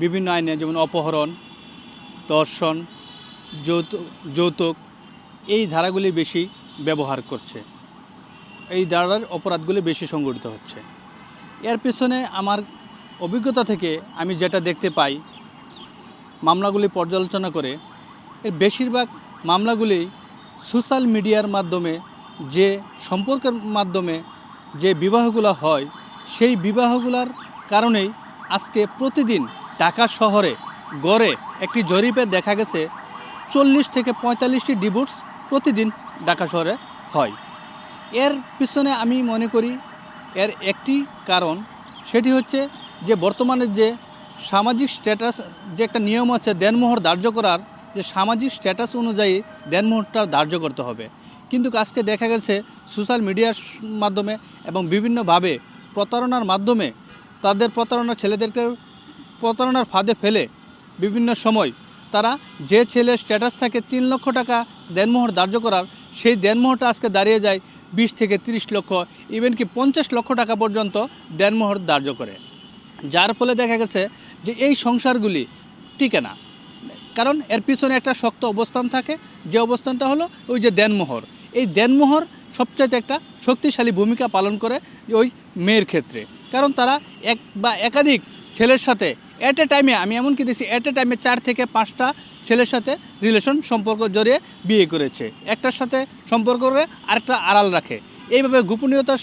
বিভিন্ন আইনে যেমন অপহরণ, ধর্ষণ, যৌতুক এই ধারাগুলি বেশি ব্যবহার করছে। এই ধারার অপরাধগুলি বেশি সংঘটিত হচ্ছে। এর পেছনে আমার অভিজ্ঞতা থেকে আমি যেটা দেখতে পাই, মামলাগুলি পর্যালোচনা করে এর বেশিরভাগ মামলাগুলি সোশ্যাল মিডিয়ার মাধ্যমে যে সম্পর্কের মাধ্যমে যে বিবাহগুলো হয়, সেই বিবাহগুলোর কারণেই আজকে প্রতিদিন ঢাকা শহরে গড়ে একটি জরিপে দেখা গেছে 40 থেকে 45টি ডিভোর্স প্রতিদিন ঢাকা শহরে হয়। এর পিছনে আমি মনে করি এর একটি কারণ, সেটি হচ্ছে যে বর্তমানে যে সামাজিক স্ট্যাটাস যে একটা নিয়ম আছে দেনমোহর ধার্য করার, যে সামাজিক স্ট্যাটাস অনুযায়ী দেনমোহরটা ধার্য করতে হবে। কিন্তু আজকে দেখা গেছে সোশ্যাল মিডিয়ার মাধ্যমে এবং বিভিন্নভাবে প্রতারণার মাধ্যমে তাদের ছেলেদেরকে প্রতারণার ফাঁদে ফেলে বিভিন্ন সময় তারা যে ছেলের স্ট্যাটাস থাকে 3 লক্ষ টাকা দেনমোহর ধার্য করার, সেই দেনমোহরটা আজকে দাঁড়িয়ে যায় 20 থেকে 30 লক্ষ, ইভেন কি 50 লক্ষ টাকা পর্যন্ত দেনমোহর ধার্য করে। যার ফলে দেখা গেছে যে এই সংসারগুলি টিকে না, কারণ এর পিছনে একটা শক্ত অবস্থান থাকে, যে অবস্থানটা হলো ওই যে দেনমোহর। এই দেনমোহর সবচাইতে একটা শক্তিশালী ভূমিকা পালন করে ওই মেয়ের ক্ষেত্রে, কারণ তারা এক বা একাধিক ছেলের সাথে অ্যাট এ টাইমে, আমি এমনকি দেখছি অ্যাট এ টাইমে 4 থেকে 5টা ছেলের সাথে সম্পর্ক জড়িয়ে বিয়ে করেছে। একটার সাথে সম্পর্ক করে আরেকটা আড়াল রাখে। এইভাবে গোপনীয়তার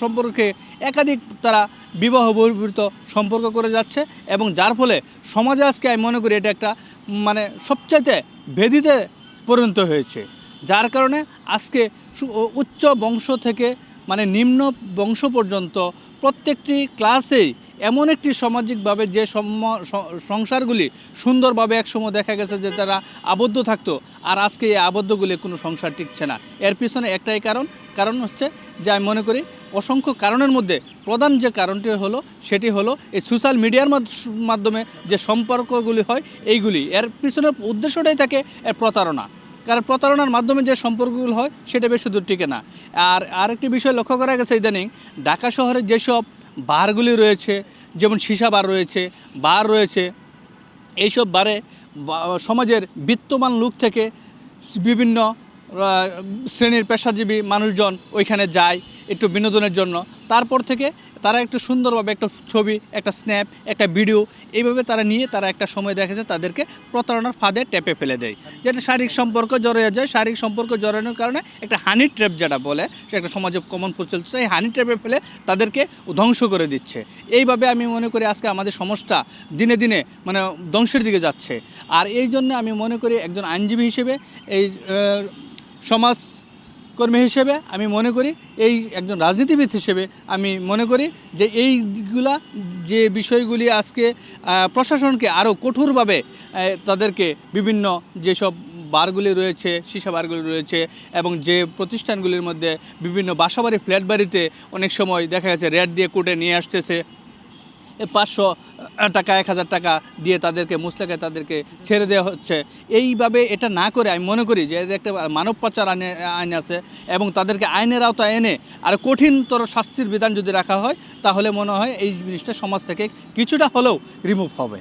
সম্পর্কে একাধিক তারা বিবাহ বহির্ভূত সম্পর্ক করে যাচ্ছে, এবং যার ফলে সমাজে আজকে আমি মনে করি এটা একটা সবচাইতে ব্যাধিতে পরিণত হয়েছে। যার কারণে আজকে উচ্চ বংশ থেকে নিম্ন বংশ পর্যন্ত প্রত্যেকটি ক্লাসেই এমন একটি সামাজিকভাবে যে সংসারগুলি সুন্দরভাবে একসময় দেখা গেছে যে তারা আবদ্ধ থাকতো, আর আজকে এই আবদ্ধগুলি কোনো সংসার টিকছে না। এর পিছনে একটাই কারণ হচ্ছে যে আমি মনে করি অসংখ্য কারণের মধ্যে প্রধান যে কারণটি হলো সেটি হলো এই সোশ্যাল মিডিয়ার মাধ্যমে যে সম্পর্কগুলি হয় এইগুলি। এর পিছনের উদ্দেশ্যটাই থাকে এর প্রতারণা, কারণ প্রতারণার মাধ্যমে যে সম্পর্কগুলো হয় সেটা বেশি দূর টিকে না। আর আরেকটি বিষয় লক্ষ্য করা গেছে ইদানিং ঢাকা শহরে যেসব বারগুলি রয়েছে, যেমন সীসা বার রয়েছে, বার রয়েছে, এইসব বারে সমাজের বিত্তমান লোক থেকে বিভিন্ন শ্রেণীর পেশাজীবী মানুষজন ওইখানে যায় একটু বিনোদনের জন্য। তারপর থেকে তারা একটু সুন্দরভাবে একটা ছবি, একটা স্ন্যাপ, একটা ভিডিও এইভাবে তারা নিয়ে তারা একটা সময় দেখেছে তাদেরকে প্রতারণার ফাঁদে টেপে ফেলে দেয়, যেটা শারীরিক সম্পর্ক জড়িয়ে যায়। শারীরিক সম্পর্ক জড়ানোর কারণে একটা হানি ট্র্যাপ যেটা বলে, সে একটা সমাজে কমন প্রচলিত, এই হানি ট্র্যাপে ফেলে তাদেরকে ধ্বংস করে দিচ্ছে। এইভাবে আমি মনে করি আজকে আমাদের সমাজটা দিনে দিনে ধ্বংসের দিকে যাচ্ছে। আর এই জন্য আমি মনে করি একজন আইনজীবী হিসেবে, এই সমাজকর্মী হিসেবে আমি মনে করি, এই একজন রাজনীতিবিদ হিসেবে আমি মনে করি যে এইগুলা যে বিষয়গুলি আজকে প্রশাসনকে আরও কঠোরভাবে তাদেরকে বিভিন্ন যেসব বারগুলি রয়েছে, সীসা বারগুলি রয়েছে, এবং যে প্রতিষ্ঠানগুলির মধ্যে বিভিন্ন বাসাবাড়ি, ফ্ল্যাট বাড়িতে অনেক সময় দেখা যাচ্ছে রেট দিয়ে কোর্টে নিয়ে আসতেছে, 500 টাকা 1000 টাকা দিয়ে তাদেরকে মুসলেকায় তাদেরকে ছেড়ে দেওয়া হচ্ছে। এইভাবে এটা না করে আমি মনে করি যে একটা মানব পাচার আইন আছে, এবং তাদেরকে আইনের আওতায় এনে আর কঠিনতর শাস্তির বিধান যদি রাখা হয়, তাহলে মনে হয় এই জিনিসটা সমাজ থেকে কিছুটা হলেও রিমুভ হবে।